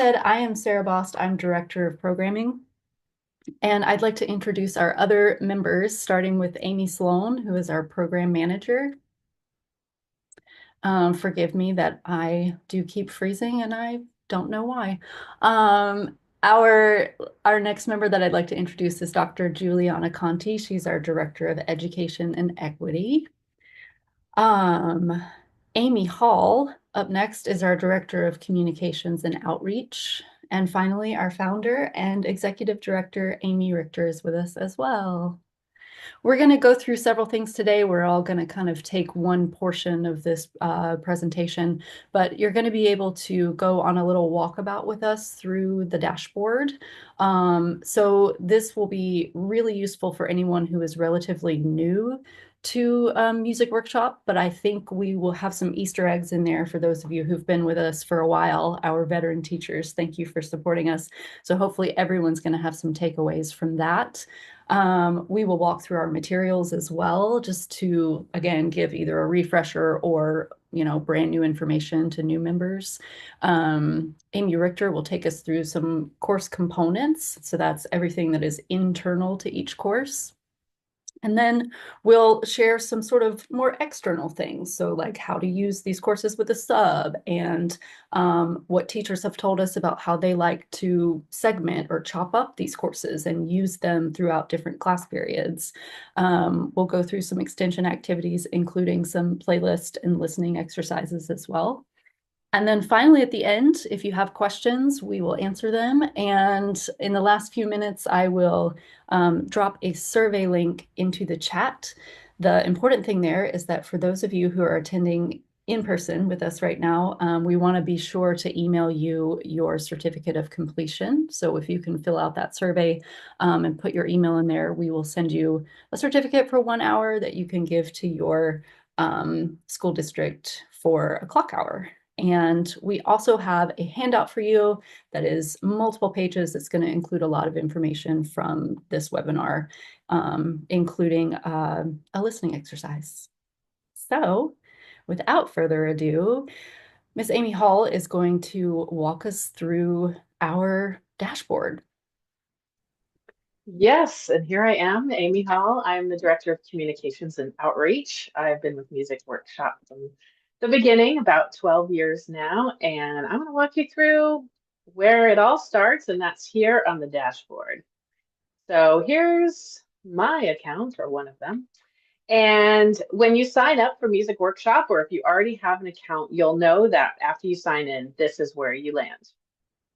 said, I am Sarah Bost. I'm Director of Programming, and I'd like to introduce our other members, starting with Amy Sloan, who is our Program Manager. Forgive me that I do keep freezing, and I don't know why. Our next member that I'd like to introduce is Dr. Juliana Conti. She's our Director of Education and Equity. Um, Amy Hall, up next, is our Director of Communications and Outreach. And finally, our founder and executive director, Amy Richter, is with us as well. We're going to go through several things today. We're all going to kind of take one portion of this presentation, but you're going to be able to go on a little walkabout with us through the dashboard. So this will be really useful for anyone who is relatively new to Music Workshop, but I think we will have some Easter eggs in there for those of you who've been with us for a while, our veteran teachers. Thank you for supporting us. So hopefully everyone's going to have some takeaways from that. We will walk through our materials as well, just to, again, give either a refresher or, brand new information to new members. Amy Richter will take us through some course components. So that's everything that is internal to each course. And then we'll share some sort of more external things. So like how to use these courses with a sub and what teachers have told us about how they like to segment or chop up these courses and use them throughout different class periods. We'll go through some extension activities, including some playlist and listening exercises as well. And then finally, at the end, if you have questions, we will answer them. And in the last few minutes, I will drop a survey link into the chat. The important thing there is that for those of you who are attending in person with us right now, we want to be sure to email you your certificate of completion. So if you can fill out that survey and put your email in there, we will send you a certificate for 1 hour that you can give to your school district for a clock hour. And we also have a handout for you that is multiple pages. It's going to include a lot of information from this webinar, including a listening exercise. So without further ado, Miss Amy Hall is going to walk us through our dashboard. Yes, and here I am, Amy Hall. I'm the Director of Communications and Outreach. I've been with Music Workshop from the beginning, about 12 years now, and I'm going to walk you through where it all starts, and that's here on the dashboard. So here's my account, or one of them. And when you sign up for Music Workshop, or if you already have an account, you'll know that after you sign in, this is where you land.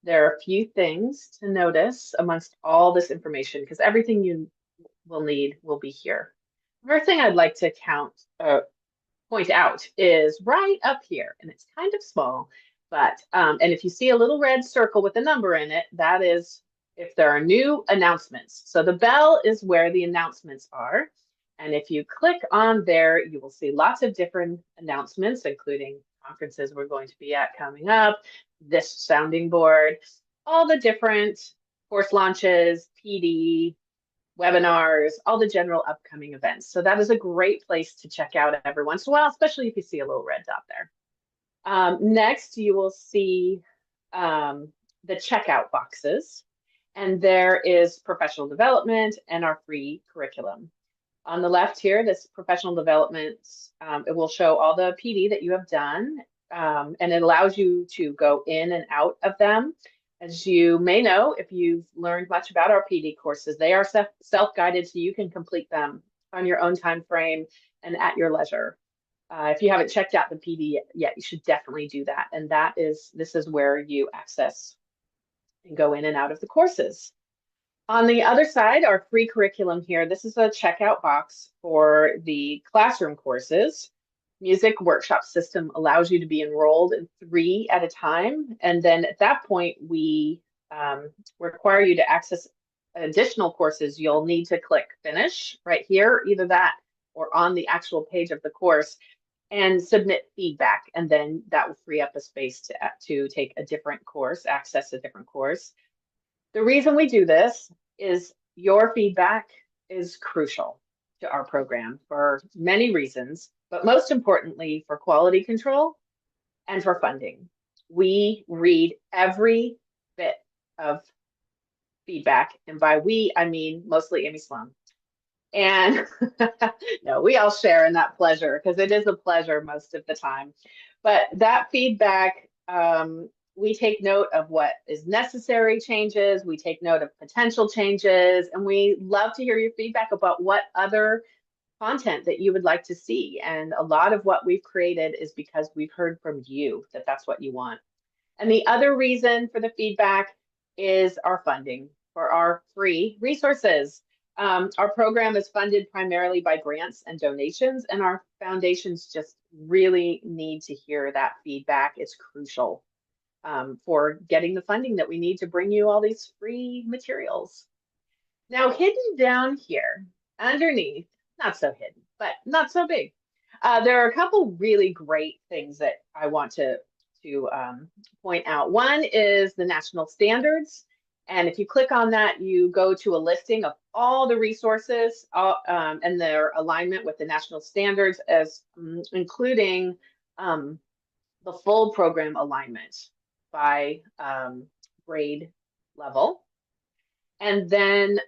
There are a few things to notice amongst all this information because everything you will need will be here. The first thing I'd like to point out is right up here, and it's kind of small, but and if you see a little red circle with a number in it, that is if there are new announcements. So the bell is where the announcements are. And if you click on there, you will see lots of different announcements, including conferences we're going to be at coming up, this sounding board, all the different course launches, PD, webinars, all the general upcoming events. So that is a great place to check out every once in a while, especially if you see a little red dot there. Next, you will see the checkout boxes, and there is professional development and our free curriculum. On the left here, this professional development, it will show all the PD that you have done, and it allows you to go in and out of them. As you may know, if you've learned much about our PD courses, they are self-guided, so you can complete them on your own time frame and at your leisure. If you haven't checked out the PD yet, you should definitely do that. And this is where you access and go in and out of the courses. On the other side, our free curriculum here, this is a checkout box for the classroom courses. Music Workshop system allows you to be enrolled in 3 at a time. And then at that point, we require you to access additional courses. You'll need to click finish right here, either that or on the actual page of the course, and submit feedback. And then that will free up a space to take a different course, access a different course. The reason we do this is your feedback is crucial to our program for many reasons, but most importantly for quality control and for funding. We read every bit of feedback. And by we, I mean mostly Amy Sloan. And no, we all share in that pleasure because it is a pleasure most of the time. But that feedback, we take note of what is necessary changes, we take note of potential changes, and we love to hear your feedback about what other content that you would like to see. And a lot of what we've created is because we've heard from you that that's what you want. And the other reason for the feedback is our funding for our free resources. Our program is funded primarily by grants and donations, and our foundations just really need to hear that feedback. It's crucial for getting the funding that we need to bring you all these free materials. Now, hidden down here underneath, not so hidden, but not so big. There are a couple really great things that I want to point out. One is the national standards. And if you click on that, you go to a listing of all the resources and their alignment with the national standards, as including the full program alignment by grade level. And then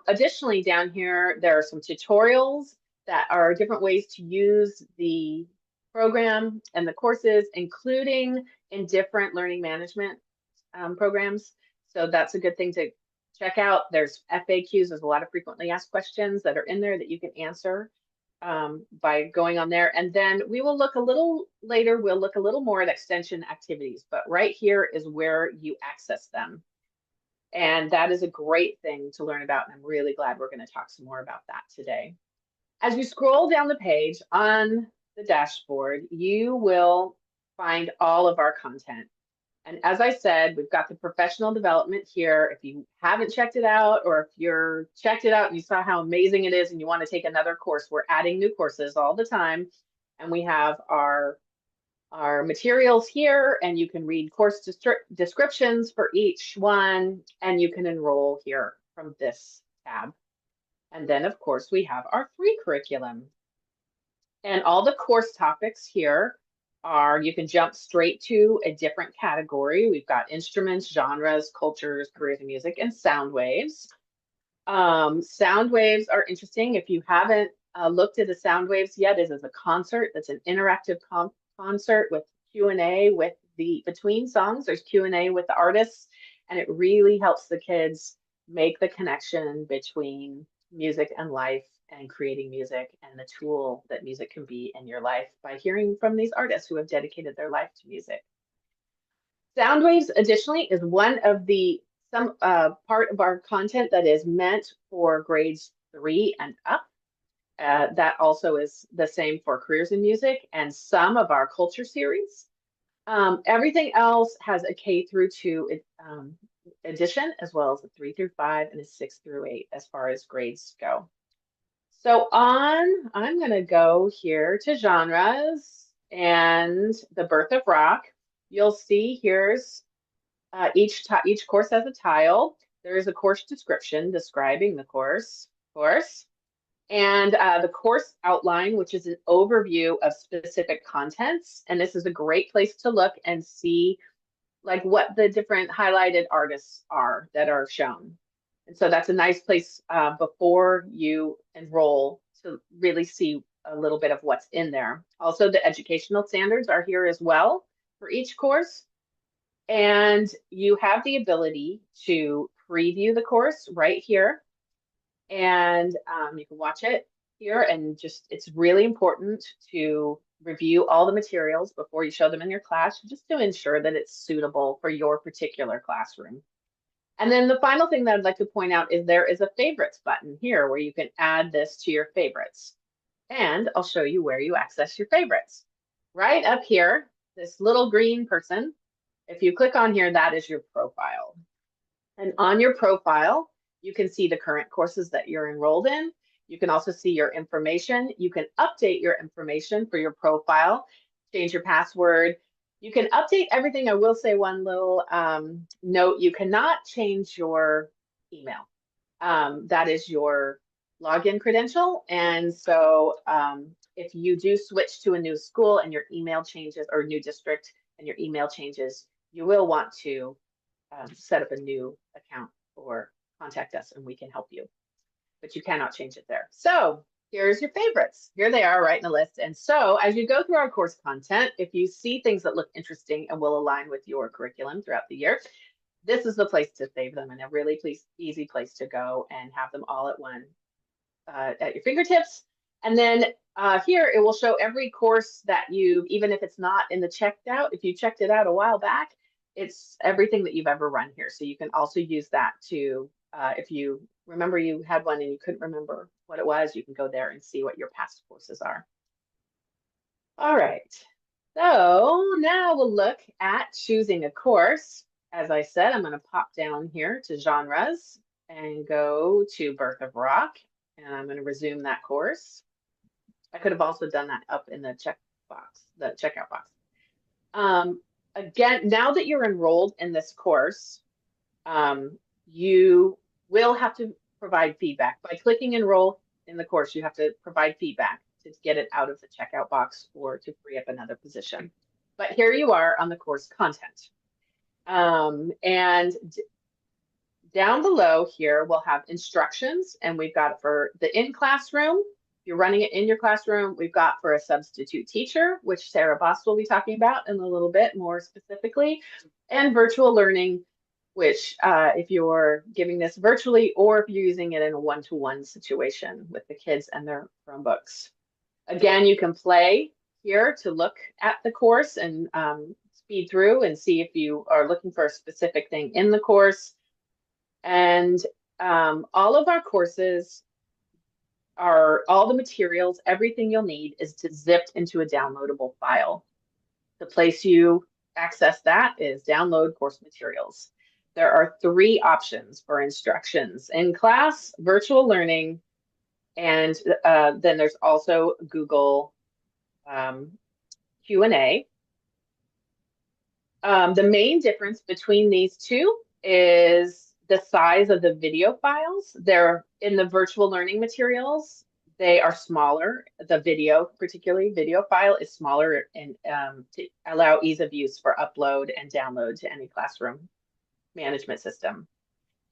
additionally down here, there are some tutorials that are different ways to use the program and the courses, including in different learning management programs. So that's a good thing to check out. There's FAQs, there's a lot of frequently asked questions that are in there that you can answer by going on there. And then we will look a little later, we'll look a little more at extension activities, but right here is where you access them. And that is a great thing to learn about. And I'm really glad we're going to talk some more about that today. As you scroll down the page on the dashboard, you will find all of our content. And as I said, we've got the professional development here. If you haven't checked it out, or if you're checked it out and you saw how amazing it is and you want to take another course, we're adding new courses all the time. And we have our materials here, and you can read course descriptions for each one, and you can enroll here from this tab. And then, of course, we have our free curriculum. And all the course topics here are, you can jump straight to a different category. We've got instruments, genres, cultures, careers in music, and sound waves. Sound waves are interesting. If you haven't looked at the sound waves yet, it is a concert. That's an interactive concert with Q&A with the between songs. There's Q&A with the artists, and it really helps the kids make the connection between music and life and creating music and the tool that music can be in your life by hearing from these artists who have dedicated their life to music. Sound waves, additionally, is one of the part of our content that is meant for grades 3 and up. That also is the same for careers in music and some of our culture series. Everything else has a K through 2 edition, as well as a 3 through 5 and a 6 through 8 as far as grades go. So I'm going to go here to genres and the birth of rock. You'll see here's each course has a tile. There is a course description describing the course, and the course outline, which is an overview of specific contents. And this is a great place to look and see like what the different highlighted artists are that are shown. And so that's a nice place before you enroll to really see a little bit of what's in there. Also, the educational standards are here as well for each course. And you have the ability to preview the course right here. And you can watch it here, and just it's really important to review all the materials before you show them in your class, just to ensure that it's suitable for your particular classroom. And then the final thing that I'd like to point out is there is a favorites button here where you can add this to your favorites. And I'll show you where you access your favorites. Right up here, this little green person, if you click on here, that is your profile. And on your profile, you can see the current courses that you're enrolled in. You can also see your information. You can update your information for your profile, change your password. You can update everything. I will say one little note, you cannot change your email. That is your login credential. And so if you do switch to a new school and your email changes, or new district and your email changes, you will want to set up a new account or contact us and we can help you. But you cannot change it there. So here's your favorites. Here they are right in the list. And so as you go through our course content, if you see things that look interesting and will align with your curriculum throughout the year, this is the place to save them and a really easy place to go and have them all at your fingertips. And then here it will show every course that you, even if it's not in the checked out, if you checked it out a while back, it's everything that you've ever run here. So you can also use that to, if you remember you had one and you couldn't remember what it was, you can go there and see what your past courses are. All right. So now we'll look at choosing a course. As I said, I'm going to pop down here to genres and go to Birth of Rock, and I'm going to resume that course. I could have also done that up in the the checkout box. Again, now that you're enrolled in this course, you will have to provide feedback. By clicking enroll in the course, you have to provide feedback to get it out of the checkout box or to free up another position. But here you are on the course content. And down below here, we'll have instructions, and we've got for the in-classroom. If you're running it in your classroom, we've got for a substitute teacher, which Sarah Boss will be talking about in a little bit more specifically, and virtual learning, which if you're giving this virtually or if you're using it in a one-to-one situation with the kids and their Chromebooks. Again, you can play here to look at the course and speed through and see if you are looking for a specific thing in the course. And all of our courses are all the materials, everything you'll need is zipped into a downloadable file. The place you access that is download course materials. There are 3 options for instructions: in class, virtual learning, and then there's also Google Q&A. The main difference between these two is the size of the video files. They're in the virtual learning materials. They are smaller. The video, particularly video file, is smaller and to allow ease of use for upload and download to any classroom management system.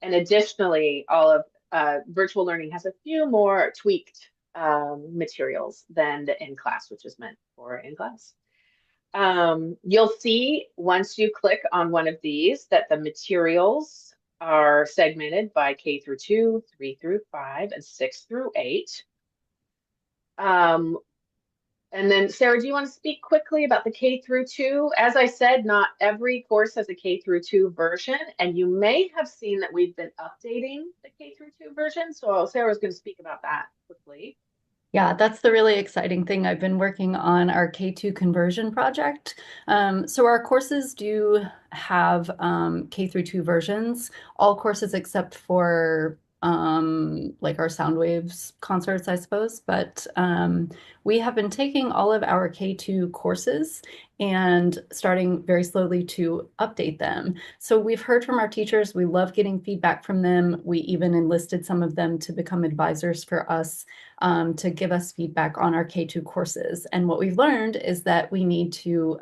And additionally, all of virtual learning has a few more tweaked materials than the in-class, which is meant for in-class. You'll see once you click on one of these that the materials are segmented by K through 2, 3 through 5, and 6 through 8. And then Sarah, do you want to speak quickly about the K through 2? As I said, not every course has a K through 2 version, and you may have seen that we've been updating the K through 2 version. So Sarah's going to speak about that quickly. Yeah, that's the really exciting thing. I've been working on our K2 conversion project. So our courses do have K through 2 versions, all courses except for like our Sound Waves concerts, I suppose. But we have been taking all of our K2 courses and starting very slowly to update them. So we've heard from our teachers. We love getting feedback from them. We even enlisted some of them to become advisors for us to give us feedback on our K2 courses. And what we've learned is that we need to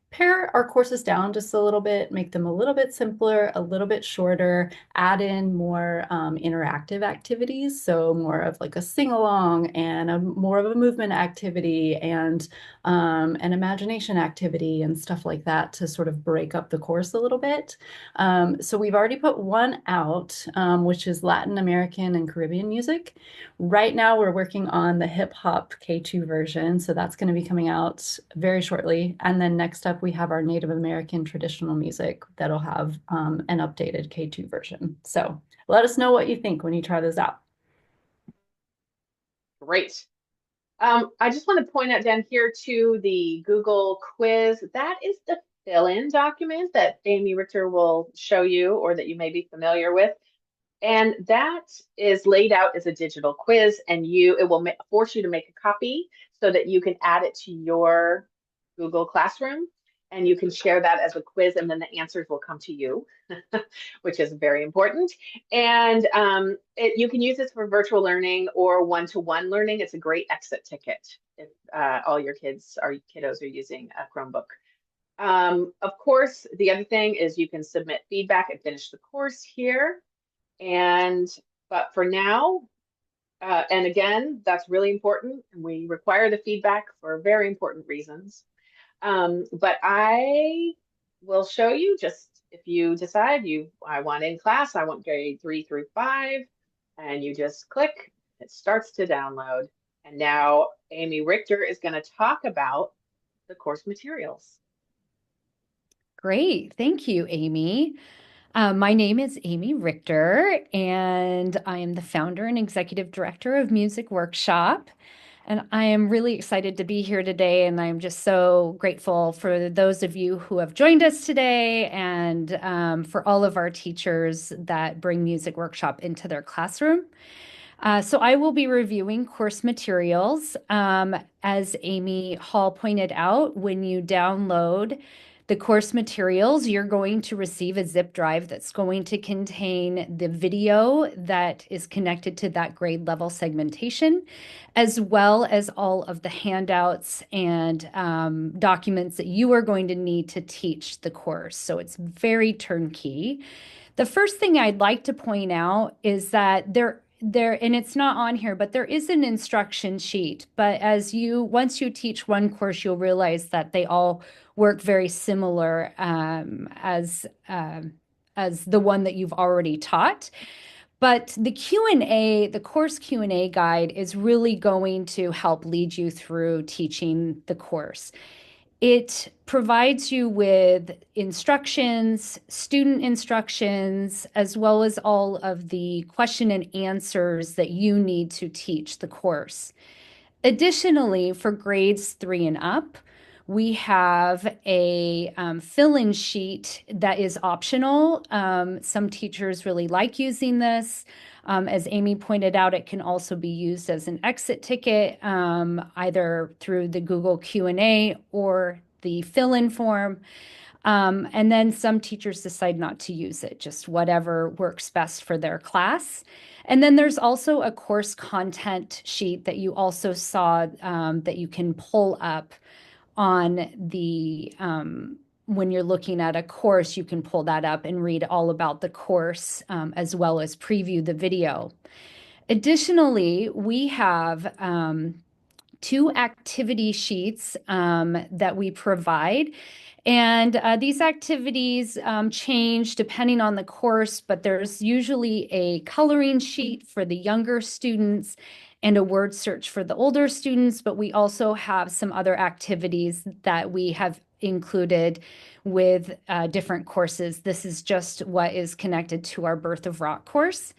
pare our courses down just a little bit, make them a little bit simpler, a little bit shorter, add in more interactive activities. So more of like a sing-along and more of a movement activity and an imagination activity and stuff like that to sort of break up the course a little bit. So we've already put one out, which is Latin American and Caribbean music. Right now we're working on the hip hop K2 version. So that's going to be coming out very shortly. And then next up, we have our Native American traditional music that'll have an updated K2 version. So let us know what you think when you try those out. Great. I just want to point out down here to the Google quiz. That is the fill-in document that Amy Richter will show you or that you may be familiar with. And that is laid out as a digital quiz, and it will force you to make a copy so that you can add it to your Google Classroom, and you can share that as a quiz, and then the answers will come to you, which is very important. And you can use this for virtual learning or one-to-one learning. It's a great exit ticket if all your kiddos are using a Chromebook. Of course, the other thing is you can submit feedback and finish the course here. And but for now, and again, that's really important. And we require the feedback for very important reasons. But I will show you just if you decide I want in class, I want grade 3 through 5, and you just click, it starts to download. And now Amy Richter is going to talk about the course materials. Great. Thank you, Amy. My name is Amy Richter, and I am the founder and executive director of Music Workshop. And I am really excited to be here today, and I'm just so grateful for those of you who have joined us today and for all of our teachers that bring Music Workshop into their classroom. So I will be reviewing course materials. As Amy Hall pointed out, when you download the course materials, you're going to receive a zip drive that's going to contain the video that is connected to that grade level segmentation, as well as all of the handouts and documents that you are going to need to teach the course. So it's very turnkey. The first thing I'd like to point out is that and it's not on here, but there is an instruction sheet. But once you teach one course, you'll realize that they all work very similar as the one that you've already taught. But the Q&A, the course Q&A guide is really going to help lead you through teaching the course. It provides you with instructions, student instructions, as well as all of the question and answers that you need to teach the course. Additionally, for grades 3 and up, we have a fill-in sheet that is optional. Some teachers really like using this. As Amy pointed out, it can also be used as an exit ticket, either through the Google Q&A or the fill-in form. And then some teachers decide not to use it, just whatever works best for their class. And then there's also a course content sheet that you also saw that you can pull up on when you're looking at a course, you can pull that up and read all about the course as well as preview the video. Additionally, we have 2 activity sheets that we provide. And these activities change depending on the course, but there's usually a coloring sheet for the younger students and a word search for the older students, but we also have some other activities that we have included with different courses. This is just what is connected to our Birth of Rock course.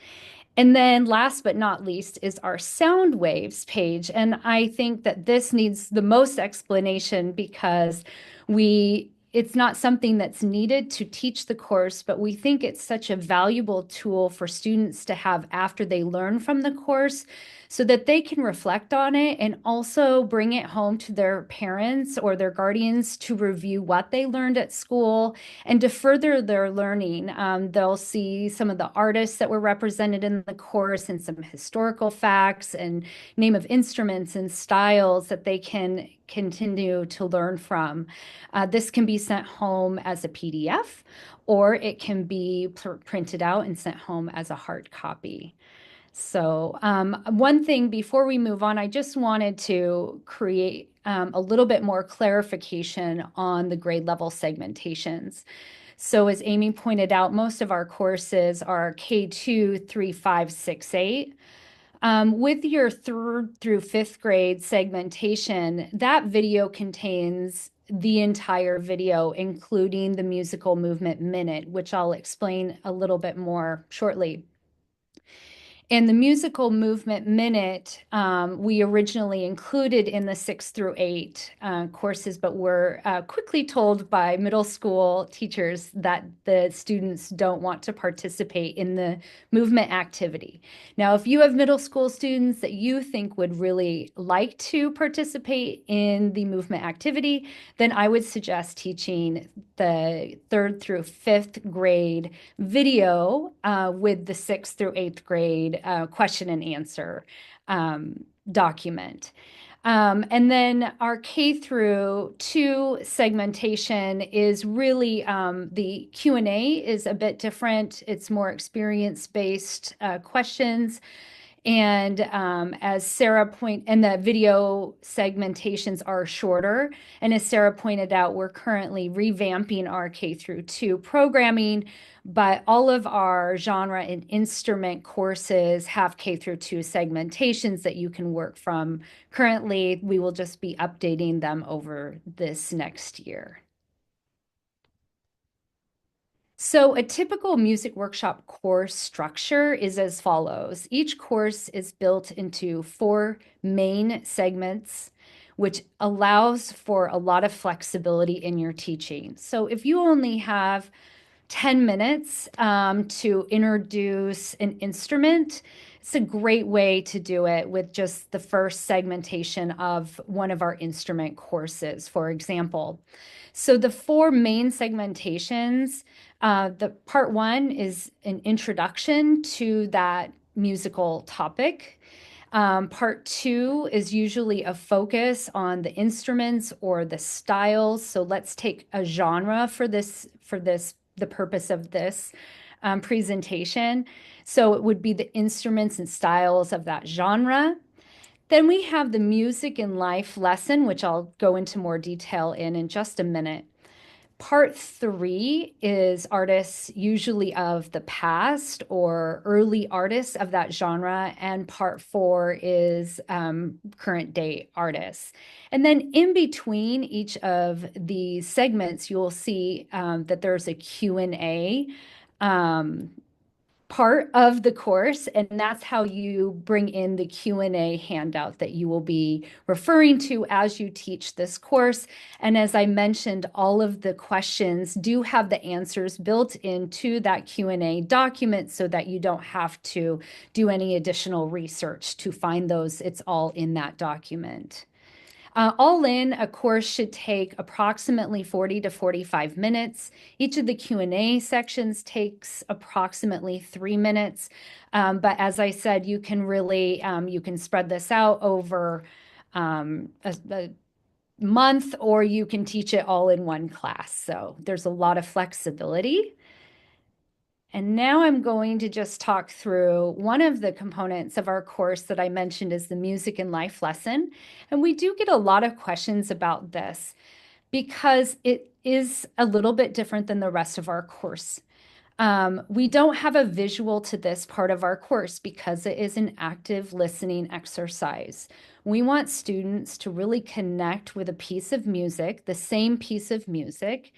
And then last but not least is our sound waves page. And I think that this needs the most explanation because it's not something that's needed to teach the course, but we think it's such a valuable tool for students to have after they learn from the course so that they can reflect on it and also bring it home to their parents or their guardians to review what they learned at school and to further their learning. They'll see some of the artists that were represented in the course and some historical facts and name of instruments and styles that they can continue to learn from. This can be sent home as a PDF, or it can be printed out and sent home as a hard copy. So one thing before we move on, I just wanted to create a little bit more clarification on the grade level segmentations. So as Amy pointed out, most of our courses are K2, 3, 5, 6, 8. With your 3rd through 5th grade segmentation, that video contains the entire video, including the musical movement minute, which I'll explain a little bit more shortly. And the musical movement minute, we originally included in the 6 through 8 courses, but were quickly told by middle school teachers that the students don't want to participate in the movement activity. Now, if you have middle school students that you think would really like to participate in the movement activity, then I would suggest teaching the 3rd through 5th grade video with the 6th through 8th grade question and answer document. And then our K through 2 segmentation is really the Q&A is a bit different. It's more experience-based questions. And as Sarah and the video segmentations are shorter. And as Sarah pointed out, we're currently revamping our K through 2 programming, but all of our genre and instrument courses have K through 2 segmentations that you can work from. Currently, we will just be updating them over this next year. So a typical music workshop course structure is as follows. Each course is built into 4 main segments, which allows for a lot of flexibility in your teaching. So if you only have 10 minutes to introduce an instrument, it's a great way to do it with just the first segmentation of one of our instrument courses, for example. So the 4 main segmentations, the part 1 is an introduction to that musical topic. Part 2 is usually a focus on the instruments or the styles. So let's take a genre for the purpose of this presentation. So it would be the instruments and styles of that genre. Then we have the music and life lesson, which I'll go into more detail in just a minute. Part 3 is artists usually of the past or early artists of that genre. And part 4 is current day artists. And then in between each of these segments, you'll see that there's a Q&A part of the course, and that's how you bring in the Q&A handout that you will be referring to as you teach this course. And as I mentioned, all of the questions do have the answers built into that Q&A document so that you don't have to do any additional research to find those. It's all in that document. All in, a course should take approximately 40 to 45 minutes. Each of the Q&A sections takes approximately 3 minutes. But as I said, you can really, you can spread this out over a month, or you can teach it all in one class. So there's a lot of flexibility. And now I'm going to just talk through one of the components of our course that I mentioned is the music and life lesson. And we do get a lot of questions about this because it is a little bit different than the rest of our course. We don't have a visual to this part of our course because it is an active listening exercise. We want students to really connect with a piece of music, the same piece of music,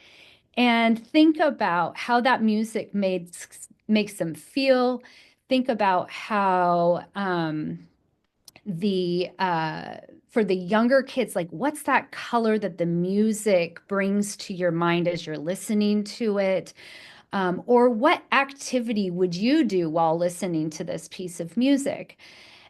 and think about how that music makes them feel. Think about how for the younger kids, like what's that color that the music brings to your mind as you're listening to it? Or what activity would you do while listening to this piece of music?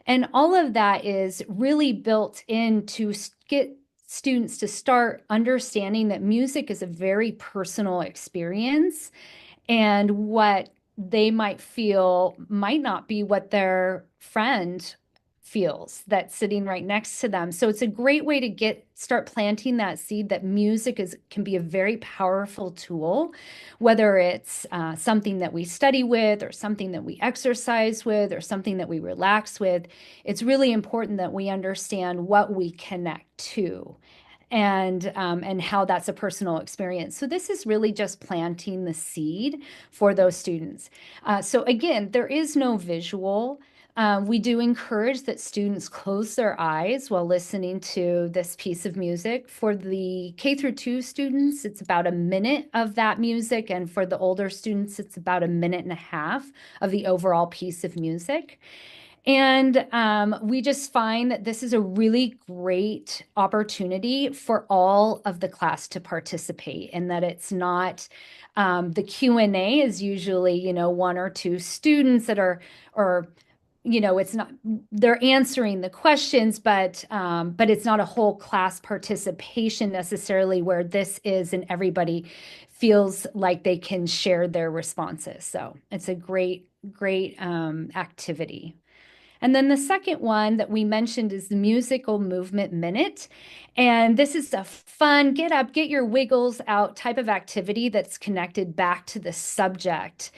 And all of that is really built in to get students to start understanding that music is a very personal experience, and what they might feel might not be what their friend feels that's sitting right next to them. So it's a great way to start planting that seed that music can be a very powerful tool, whether it's something that we study with or something that we exercise with or something that we relax with. It's really important that we understand what we connect to and how that's a personal experience. So this is really just planting the seed for those students. So again, there is no visual. We do encourage that students close their eyes while listening to this piece of music. For the K through 2 students, it's about a minute of that music. And for the older students, it's about a minute and a half of the overall piece of music. And we just find that this is a really great opportunity for all of the class to participate, and that it's not the Q&A is usually, 1 or 2 students that are, or it's not, they're answering the questions, but it's not a whole class participation necessarily where this is and everybody feels like they can share their responses. So it's a great activity. And then the second one that we mentioned is the Musical Movement Minute. And this is a fun, get up, get your wiggles out type of activity that's connected back to the subject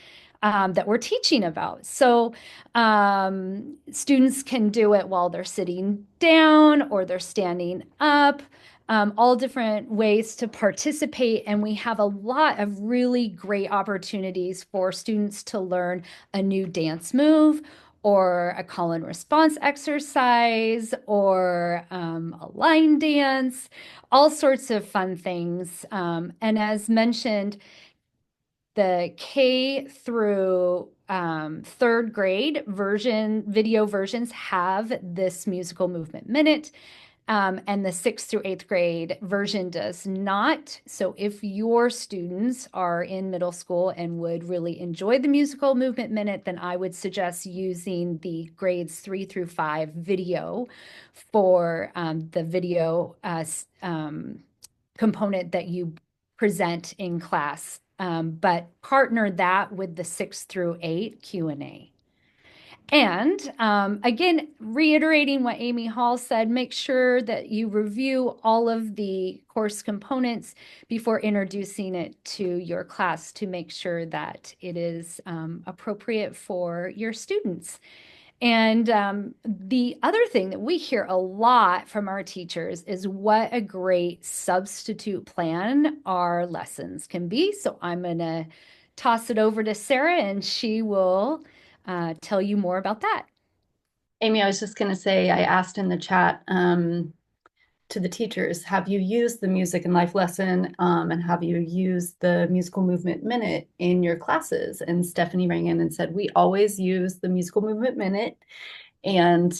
that we're teaching about. So students can do it while they're sitting down or they're standing up, all different ways to participate. And we have a lot of really great opportunities for students to learn a new dance move or a call and response exercise or a line dance, all sorts of fun things. And as mentioned, the K through third grade video versions have this musical movement minute. And the sixth through eighth grade version does not. So if your students are in middle school and would really enjoy the musical movement minute, then I would suggest using the grades 3 through 5 video for the video component that you present in class. But partner that with the 6 through 8 Q&A. And again, reiterating what Amy Hall said, make sure that you review all of the course components before introducing it to your class to make sure that it is appropriate for your students. And the other thing that we hear a lot from our teachers is what a great substitute plan our lessons can be. So I'm going to toss it over to Sarah and she will tell you more about that. Amy, I was just going to say, I asked in the chat to the teachers, have you used the music and life lesson and have you used the musical movement minute in your classes? And Stephanie rang in and said, we always use the musical movement minute. And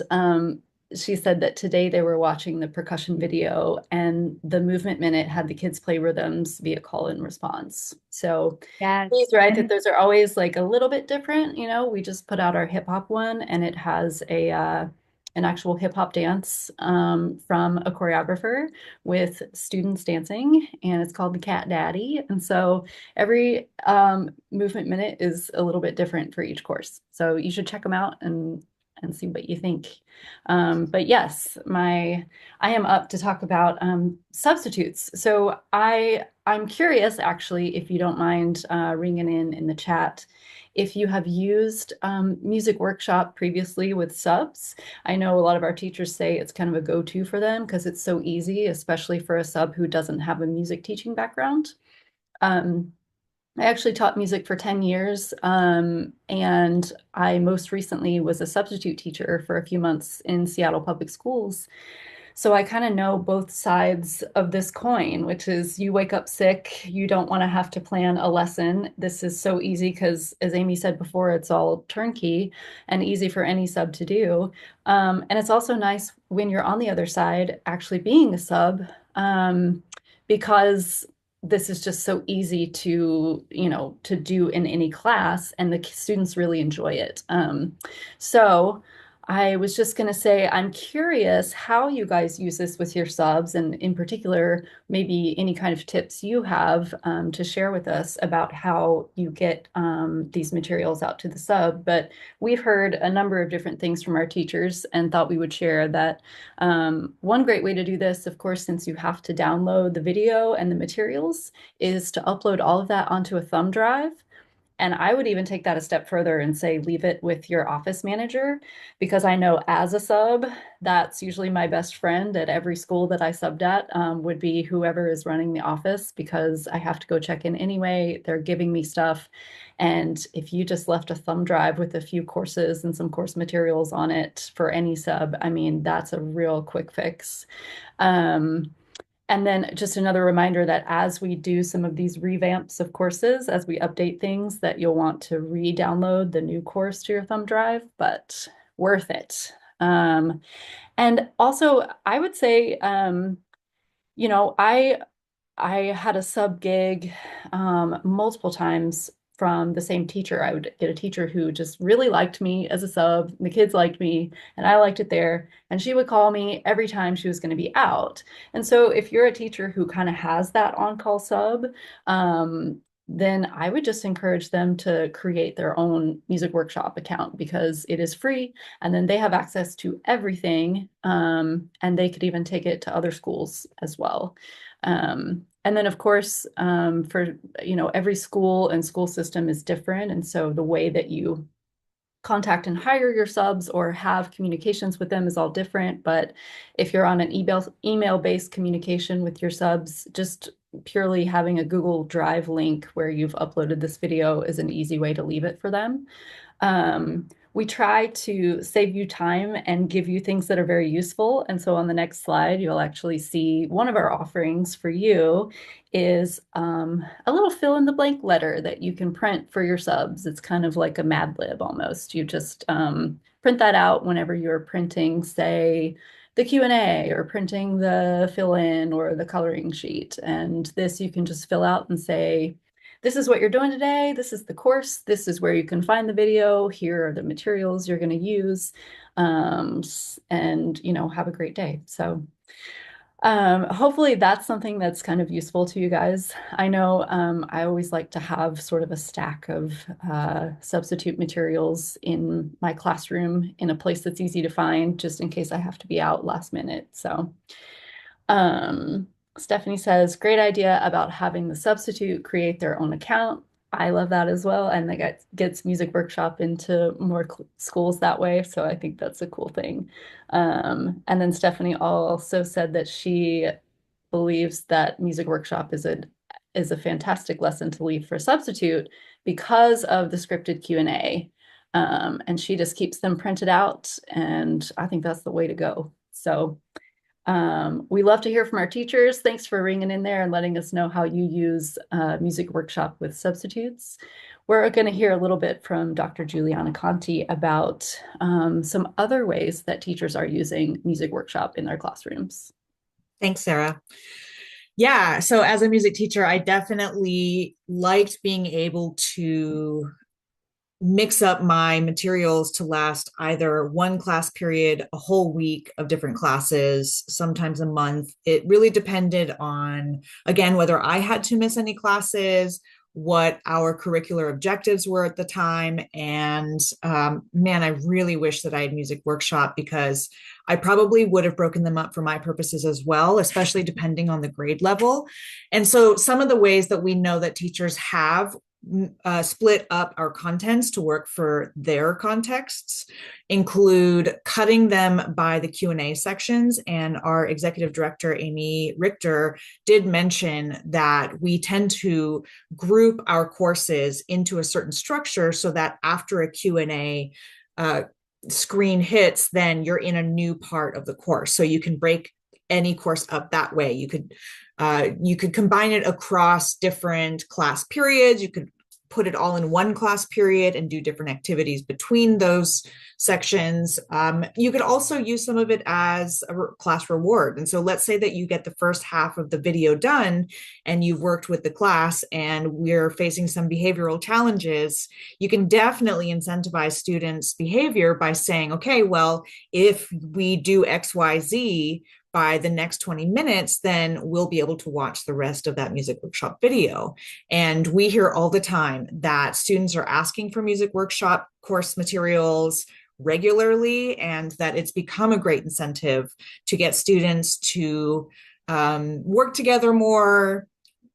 she said that today they were watching the percussion video and the movement minute had the kids play rhythms via call and response. So Yes. he's right that those are always like a little bit different. You know, we just put out our hip hop one and it has a an actual hip hop dance from a choreographer with students dancing, and it's called the Cat Daddy. And so every movement minute is a little bit different for each course. So you should check them out and see what you think. But yes, I am up to talk about substitutes. So I'm curious, actually, if you don't mind ringing in the chat, if you have used Music Workshop previously with subs. I know a lot of our teachers say it's kind of a go-to for them because it's so easy, especially for a sub who doesn't have a music teaching background. I actually taught music for 10 years, and I most recently was a substitute teacher for a few months in Seattle Public Schools. So I kind of know both sides of this coin, which is you wake up sick, you don't want to have to plan a lesson. This is so easy because, as Amy said before, it's all turnkey and easy for any sub to do. And it's also nice when you're on the other side, actually being a sub, because this is just so easy to, to do in any class, and the students really enjoy it. So I was just going to say, I'm curious how you guys use this with your subs, and in particular, maybe any kind of tips you have to share with us about how you get these materials out to the sub. But we've heard a number of different things from our teachers and thought we would share that. One great way to do this, of course, since you have to download the video and the materials, is to upload all of that onto a thumb drive. And I would even take that a step further and say, leave it with your office manager, because I know as a sub, that's usually my best friend at every school that I subbed at, would be whoever is running the office, because I have to go check in anyway. They're giving me stuff. And if you just left a thumb drive with a few courses and some course materials on it for any sub, I mean, that's a real quick fix. And then just another reminder that as we do some of these revamps of courses, as we update things, that you'll want to re-download the new course to your thumb drive, but worth it. And also, I would say, I had a sub gig multiple times from the same teacher. I would get a teacher who just really liked me as a sub, the kids liked me, and I liked it there. And she would call me every time she was going to be out. And so if you're a teacher who kind of has that on-call sub, then I would just encourage them to create their own Music Workshop account because it is free and then they have access to everything. And they could even take it to other schools as well. And then of course, for, every school and school system is different. And so the way that you contact and hire your subs or have communications with them is all different. But if you're on an email-based communication with your subs, just purely having a Google Drive link where you've uploaded this video is an easy way to leave it for them. We try to save you time and give you things that are very useful. And so on the next slide, you'll actually see one of our offerings for you is a little fill in the blank letter that you can print for your subs. It's kind of like a Mad Lib almost. You just print that out whenever you're printing, say, the Q&A or printing the fill in or the coloring sheet. And this you can just fill out and say, this is what you're doing today. This is the course. This is where you can find the video. Here are the materials you're going to use. And, have a great day. So hopefully that's something that's kind of useful to you guys. I know I always like to have sort of a stack of substitute materials in my classroom in a place that's easy to find, just in case I have to be out last minute. So Stephanie says, great idea about having the substitute create their own account. I love that as well. And that gets Music Workshop into more schools that way. So I think that's a cool thing. And then Stephanie also said that she believes that Music Workshop is a fantastic lesson to leave for a substitute because of the scripted Q&A. And she just keeps them printed out. And I think that's the way to go. So we love to hear from our teachers. Thanks for ringing in there and letting us know how you use Music Workshop with substitutes. We're going to hear a little bit from Dr. Juliana Conti about some other ways that teachers are using Music Workshop in their classrooms. Thanks, Sarah. Yeah, so as a music teacher, I definitely liked being able to mix up my materials to last either one class period, a whole week of different classes, sometimes a month. It really depended on, again, whether I had to miss any classes, what our curricular objectives were at the time. And man, I really wish that I had Music Workshop because I probably would have broken them up for my purposes as well, especially depending on the grade level. And so some of the ways that we know that teachers have split up our contents to work for their contexts include cutting them by the Q&A sections. And our executive director, Amy Richter, did mention that we tend to group our courses into a certain structure so that after a Q&A screen hits, then you're in a new part of the course. So you can break any course up that way. You could combine it across different class periods. You could put it all in one class period and do different activities between those sections. You could also use some of it as a class reward. And so let's say that you get the first half of the video done and you've worked with the class and we're facing some behavioral challenges. You can definitely incentivize students' behavior by saying, okay, well, if we do X, Y, Z, by the next 20 minutes, then we'll be able to watch the rest of that Music Workshop video. And we hear all the time that students are asking for Music Workshop course materials regularly, and that it's become a great incentive to get students to work together more,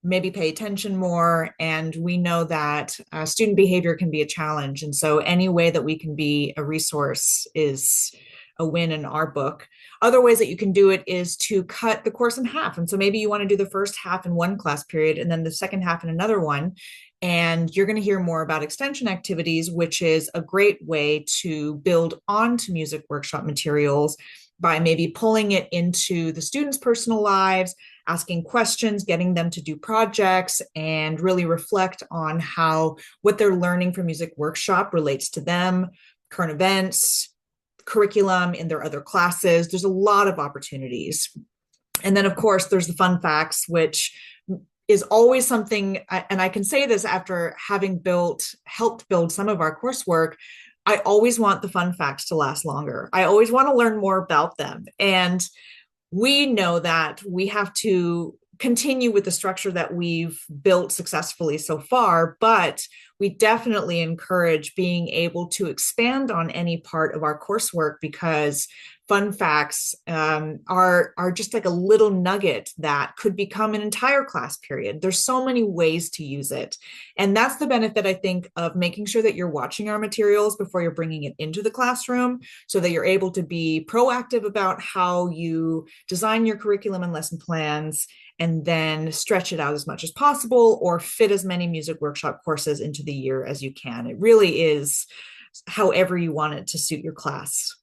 maybe pay attention more. And we know that student behavior can be a challenge. And so any way that we can be a resource is a win in our book. Other ways that you can do it is to cut the course in half. And so maybe you want to do the first half in one class period and then the second half in another one. And you're going to hear more about extension activities, which is a great way to build onto Music Workshop materials by maybe pulling it into the students' personal lives, asking questions, getting them to do projects, and really reflect on how what they're learning from Music Workshop relates to them, current events, curriculum in their other classes. There's a lot of opportunities. And then, of course, there's the fun facts, which is always something, and I can say this after having helped build some of our coursework, I always want the fun facts to last longer. I always want to learn more about them. And we know that we have to continue with the structure that we've built successfully so far, but we definitely encourage being able to expand on any part of our coursework, because fun facts are just like a little nugget that could become an entire class period. There's so many ways to use it. And that's the benefit, I think, of making sure that you're watching our materials before you're bringing it into the classroom, so that you're able to be proactive about how you design your curriculum and lesson plans, and then stretch it out as much as possible, or fit as many music workshop courses into the year as you can. It really is however you want it to suit your class.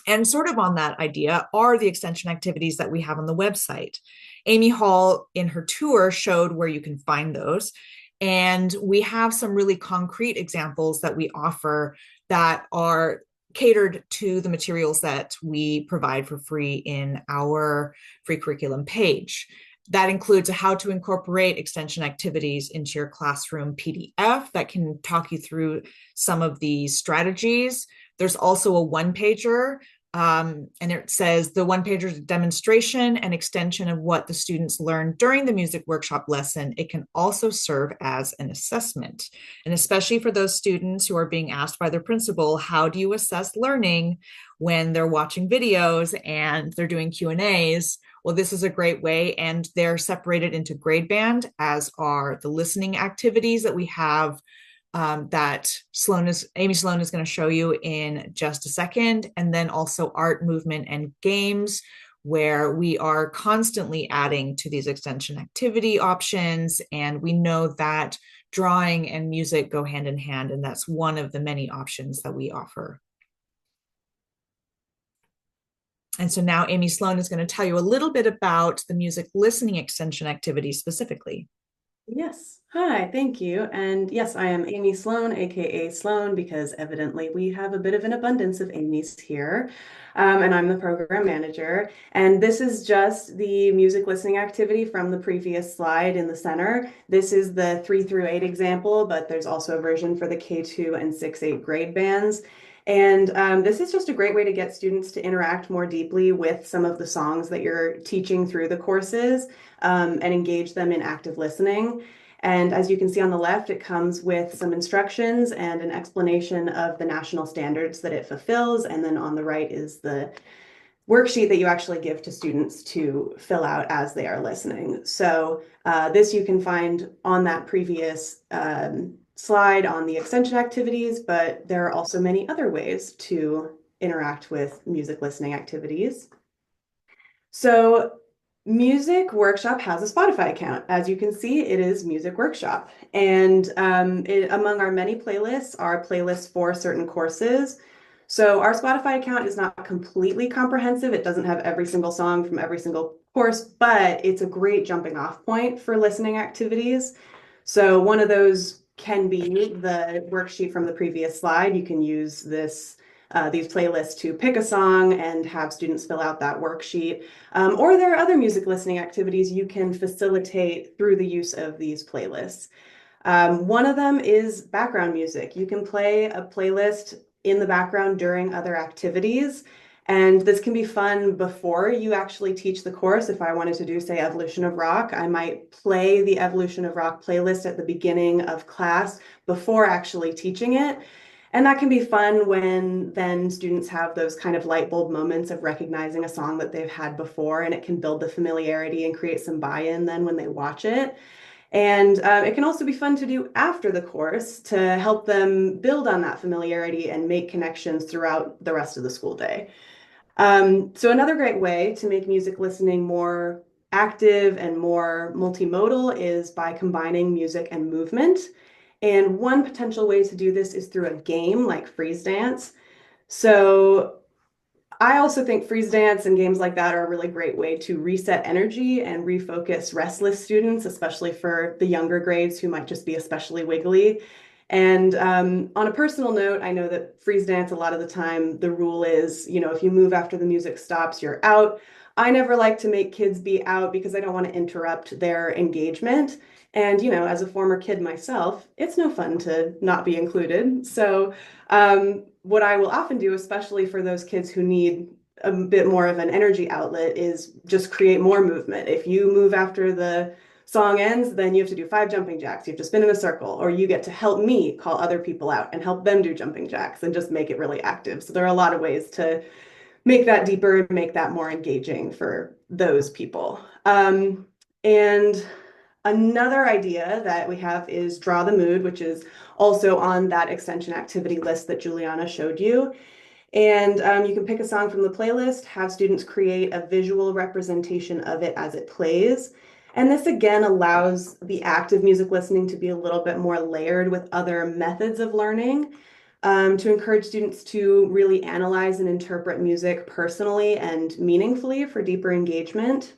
And sort of on that idea are the extension activities that we have on the website. Amy Hall, in her tour, showed where you can find those. And we have some really concrete examples that we offer that are catered to the materials that we provide for free in our free curriculum page. That includes how to incorporate extension activities into your classroom PDF that can talk you through some of these strategies. There's also a one-pager, and it says the one-pager is a demonstration and extension of what the students learned during the music workshop lesson. It can also serve as an assessment. And especially for those students who are being asked by their principal, how do you assess learning when they're watching videos and they're doing Q&As? Well, this is a great way, and they're separated into grade band, as are the listening activities that we have that Amy Sloan is going to show you in just a second. And then also art, movement, and games, where we are constantly adding to these extension activity options. And we know that drawing and music go hand in hand, and that's one of the many options that we offer. And so now Amy Sloan is going to tell you a little bit about the music listening extension activity specifically. Yes. Hi, thank you. And yes, I am Amy Sloan, aka Sloan, because evidently we have a bit of an abundance of Amy's here. And I'm the program manager. And this is just the music listening activity from the previous slide in the center. This is the 3 through 8 example, but there's also a version for the K2 and 6-8 grade bands. And this is just a great way to get students to interact more deeply with some of the songs that you're teaching through the courses, and engage them in active listening. And as you can see on the left, it comes with some instructions and an explanation of the national standards that it fulfills. And then on the right is the worksheet that you actually give to students to fill out as they are listening. So this you can find on that previous slide on the extension activities, but there are also many other ways to interact with music listening activities. So Music Workshop has a Spotify account. As you can see, it is Music Workshop. And among our many playlists are playlists for certain courses. So our Spotify account is not completely comprehensive. It doesn't have every single song from every single course, but it's a great jumping off point for listening activities. So one of those can be the worksheet from the previous slide. You can use these playlists to pick a song and have students fill out that worksheet. Or there are other music listening activities you can facilitate through the use of these playlists. One of them is background music. You can play a playlist in the background during other activities. And this can be fun before you actually teach the course. If I wanted to do, say, Evolution of Rock, I might play the Evolution of Rock playlist at the beginning of class before actually teaching it. And that can be fun when then students have those kind of light bulb moments of recognizing a song that they've had before, and it can build the familiarity and create some buy-in then when they watch it. And it can also be fun to do after the course to help them build on that familiarity and make connections throughout the rest of the school day. So another great way to make music listening more active and more multimodal is by combining music and movement. And one potential way to do this is through a game like Freeze Dance. So I also think Freeze Dance and games like that are a really great way to reset energy and refocus restless students, especially for the younger grades who might just be especially wiggly. And on a personal note, I know that Freeze Dance, a lot of the time, the rule is, if you move after the music stops, you're out. I never like to make kids be out because I don't want to interrupt their engagement. And, as a former kid myself, it's no fun to not be included. So what I will often do, especially for those kids who need a bit more of an energy outlet is just create more movement. If you move after the song ends, then you have to do 5 jumping jacks. You have to spin in a circle, or you get to help me call other people out and help them do jumping jacks and just make it really active. So there are a lot of ways to make that deeper and make that more engaging for those people. And another idea that we have is Draw the Mood, which is also on that extension activity list that Juliana showed you. And you can pick a song from the playlist, have students create a visual representation of it as it plays. And this again allows the active music listening to be a little bit more layered with other methods of learning, to encourage students to really analyze and interpret music personally and meaningfully for deeper engagement.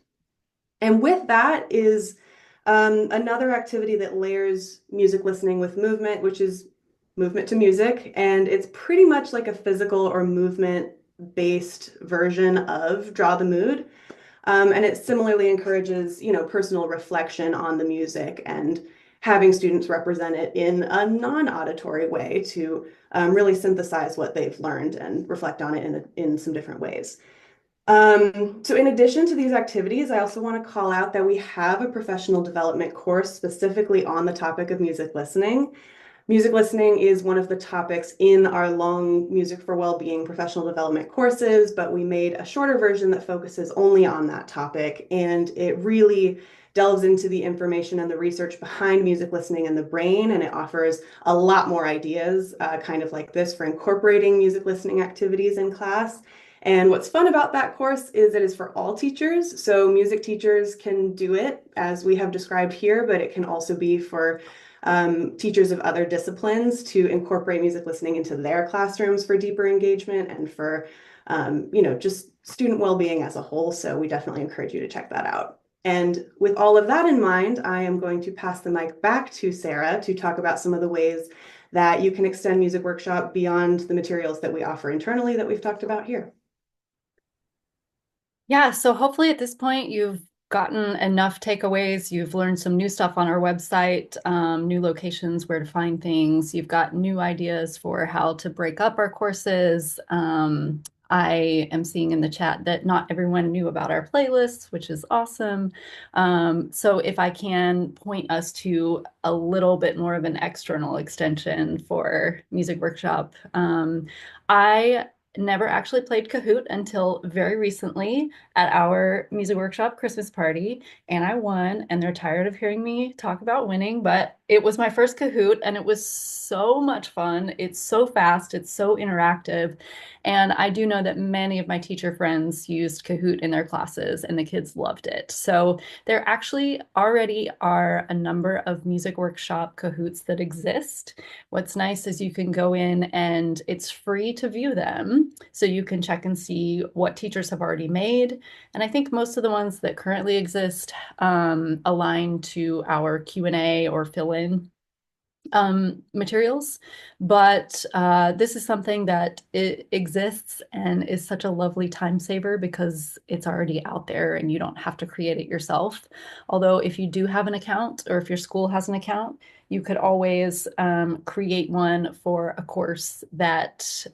And with that is another activity that layers music listening with movement, which is movement to music. And it's pretty much like a physical or movement-based version of Draw the Mood. And it similarly encourages, personal reflection on the music and having students represent it in a non-auditory way to really synthesize what they've learned and reflect on it in some different ways. So in addition to these activities, I also want to call out that we have a professional development course specifically on the topic of music listening. Music listening is one of the topics in our long Music for Wellbeing professional development courses, but we made a shorter version that focuses only on that topic, and it really delves into the information and the research behind music listening in the brain, and it offers a lot more ideas, kind of like this, for incorporating music listening activities in class. And what's fun about that course is it is for all teachers. So music teachers can do it as we have described here, but it can also be for teachers of other disciplines to incorporate music listening into their classrooms for deeper engagement and for, just student well-being as a whole. So we definitely encourage you to check that out. And with all of that in mind, I am going to pass the mic back to Sarah to talk about some of the ways that you can extend Music Workshop beyond the materials that we offer internally that we've talked about here. Yeah, so hopefully at this point you've gotten enough takeaways. You've learned some new stuff on our website, new locations where to find things. You've got new ideas for how to break up our courses. I am seeing in the chat that not everyone knew about our playlists, which is awesome. So if I can point us to a little bit more of an external extension for Music Workshop, I never actually played Kahoot until very recently at our Music Workshop Christmas party, and I won, and they're tired of hearing me talk about winning, but it was my first Kahoot, and it was so much fun. It's so fast, it's so interactive, and I do know that many of my teacher friends used Kahoot in their classes, and the kids loved it. So there actually already are a number of Music Workshop Kahoots that exist. What's nice is you can go in and it's free to view them. So you can check and see what teachers have already made. And I think most of the ones that currently exist align to our Q&A or fill-in materials. But this is something that it exists and is such a lovely time saver because it's already out there and you don't have to create it yourself. Although if you do have an account or if your school has an account, you could always create one for a course that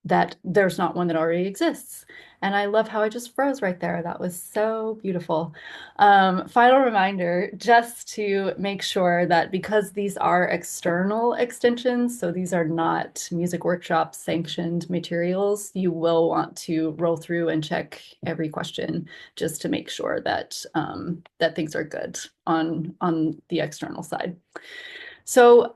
that there's not one that already exists. And I love how I just froze right there. That was so beautiful. Final reminder, just to make sure that because these are external extensions, so these are not Music Workshop sanctioned materials, you will want to roll through and check every question just to make sure that that things are good on the external side. So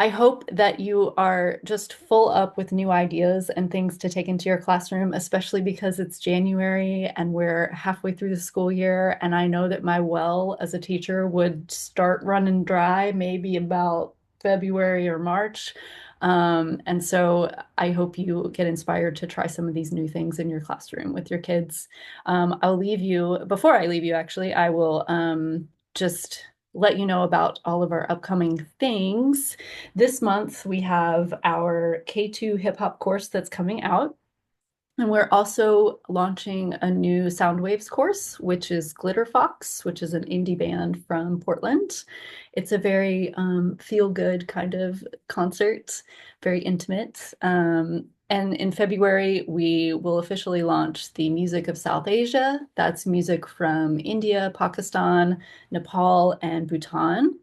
I hope that you are just full up with new ideas and things to take into your classroom, especially because it's January and we're halfway through the school year. And I know that my well as a teacher would start running dry maybe about February or March. And so I hope you get inspired to try some of these new things in your classroom with your kids. I'll leave you, before I leave you, actually, I will just let you know about all of our upcoming things. This month, we have our K2 hip hop course that's coming out. And we're also launching a new Soundwaves course, which is Glitter Fox, which is an indie band from Portland. It's a very feel-good kind of concert, very intimate. And in February, we will officially launch the Music of South Asia. That's music from India, Pakistan, Nepal, and Bhutan.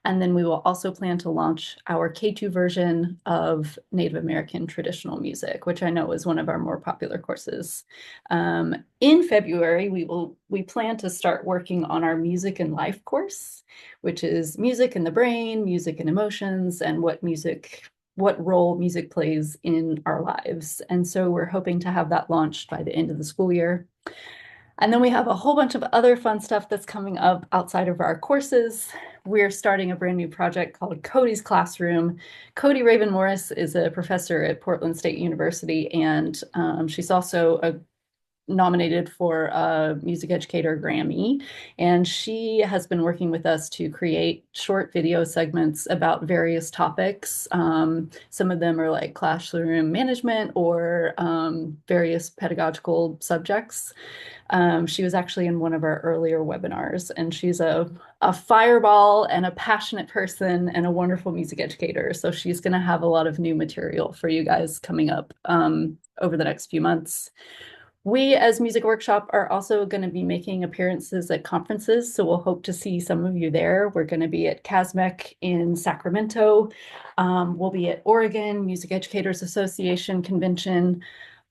And then we will also plan to launch our K2 version of Native American traditional music, which I know is one of our more popular courses. In February, we plan to start working on our Music and Life course, which is music and the brain, music and emotions, and what role music plays in our lives. And so we're hoping to have that launched by the end of the school year. And then we have a whole bunch of other fun stuff that's coming up outside of our courses. We're starting a brand new project called Cody's Classroom. Cody Raven Morris is a professor at Portland State University, and she's also nominated for a Music Educator Grammy. And she has been working with us to create short video segments about various topics. Some of them are like classroom management or various pedagogical subjects. She was actually in one of our earlier webinars, and she's a fireball and a passionate person and a wonderful music educator. So she's going to have a lot of new material for you guys coming up over the next few months. We as Music Workshop are also going to be making appearances at conferences, so we'll hope to see some of you there. We're going to be at CASMEC in Sacramento. We'll be at Oregon Music Educators Association Convention.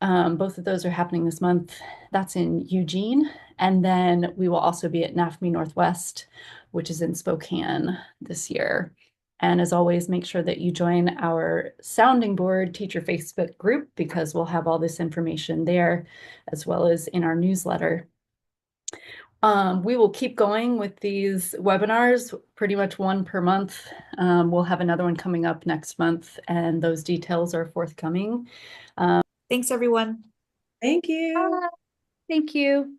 Both of those are happening this month. That's in Eugene. And then we will also be at NAFME Northwest, which is in Spokane this year. And as always, make sure that you join our Sounding Board teacher Facebook group, because we'll have all this information there, as well as in our newsletter. We will keep going with these webinars, pretty much one per month. We'll have another one coming up next month, and those details are forthcoming. Thanks, everyone. Thank you. Thank you.